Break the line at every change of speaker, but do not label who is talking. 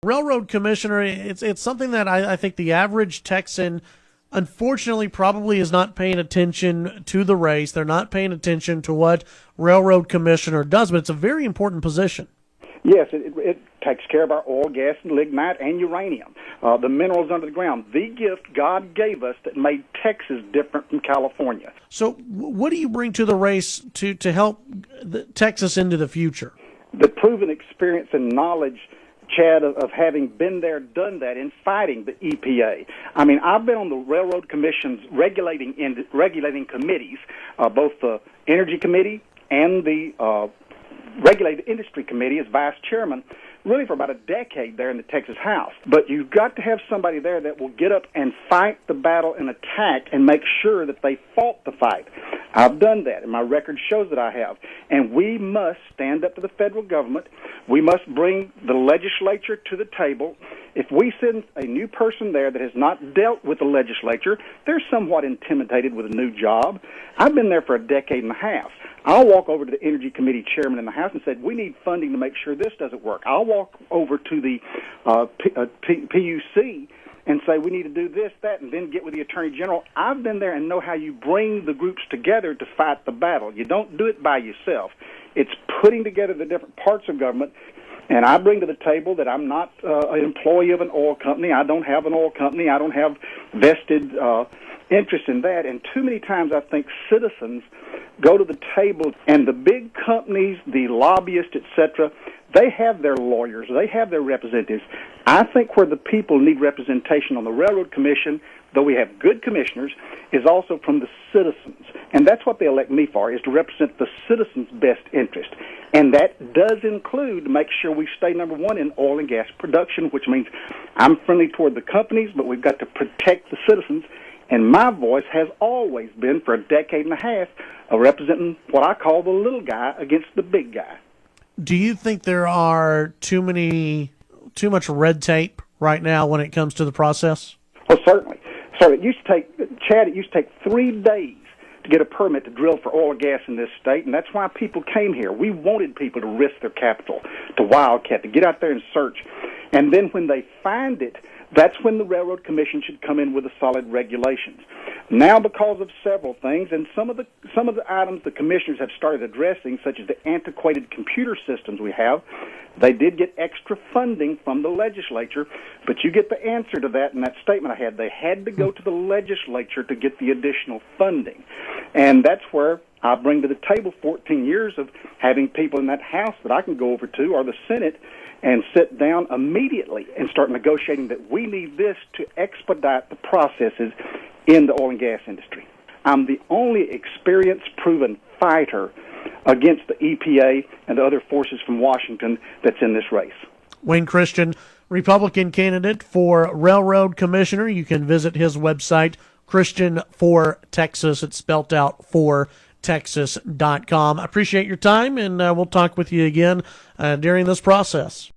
Railroad commissioner, it's something that I think the average Texan, unfortunately, probably is not paying attention to the race. They're not paying attention to what railroad commissioner does, but it's a very important position.
Yes, it takes care of our oil, gas, and lignite and uranium, the minerals under the ground, the gift God gave us that made Texas different from California.
So what do you bring to the race to help Texas into the future?
The proven experience and knowledge, Chad, of having been there, done that, in fighting the EPA. I mean, I've been on the Railroad Commission's regulating committees, both the Energy Committee and the Regulated Industry Committee as vice chairman, really for about a decade there in the Texas House. But you've got to have somebody there that will get up and fight the battle and attack and make sure that they fought the fight. I've done that, and my record shows that I have. And we must stand up to the federal government. We must bring the legislature to the table. If we send a new person there that has not dealt with the legislature, they're somewhat intimidated with a new job. I've been there for a decade and a half. I'll walk over to the Energy Committee chairman in the House and say, we need funding to make sure this doesn't work. I'll walk over to the PUC and say, we need to do this, that, and then get with the Attorney General. I've been there and know how you bring the groups together to fight the battle. You don't do it by yourself. It's putting together the different parts of government. And I bring to the table that I'm not an employee of an oil company. I don't have an oil company. I don't have vested interest in that. And too many times I think citizens go to the table, and the big companies, the lobbyists, etc., they have their lawyers. They have their representatives. I think where the people need representation on the Railroad Commission, though we have good commissioners, is also from the citizens. And that's what they elect me for, is to represent the citizens' best interest. And that does include make sure we stay number one in oil and gas production, which means I'm friendly toward the companies, but we've got to protect the citizens. And my voice has always been, for a decade and a half, representing what I call the little guy against the big guy.
Do you think there are too much red tape right now when it comes to the process?
Well, certainly. So it used to take 3 days to get a permit to drill for oil and gas in this state, and that's why people came here. We wanted people to risk their capital, to wildcat, to get out there and search. And then when they find it, that's when the Railroad Commission should come in with the solid regulations. Now, because of several things, and some of the items the commissioners have started addressing, such as the antiquated computer systems we have, they did get extra funding from the legislature, but you get the answer to that in that statement I had. They had to go to the legislature to get the additional funding. And that's where I bring to the table 14 years of having people in that House that I can go over to, or the Senate, and sit down immediately and start negotiating that we need this to expedite the processes in the oil and gas industry. I'm the only experienced, proven fighter against the EPA and the other forces from Washington that's in this race.
Wayne Christian, Republican candidate for Railroad Commissioner. You can visit his website, Christian for Texas. It's spelled out for Texas.com. I appreciate your time, and we'll talk with you again during this process.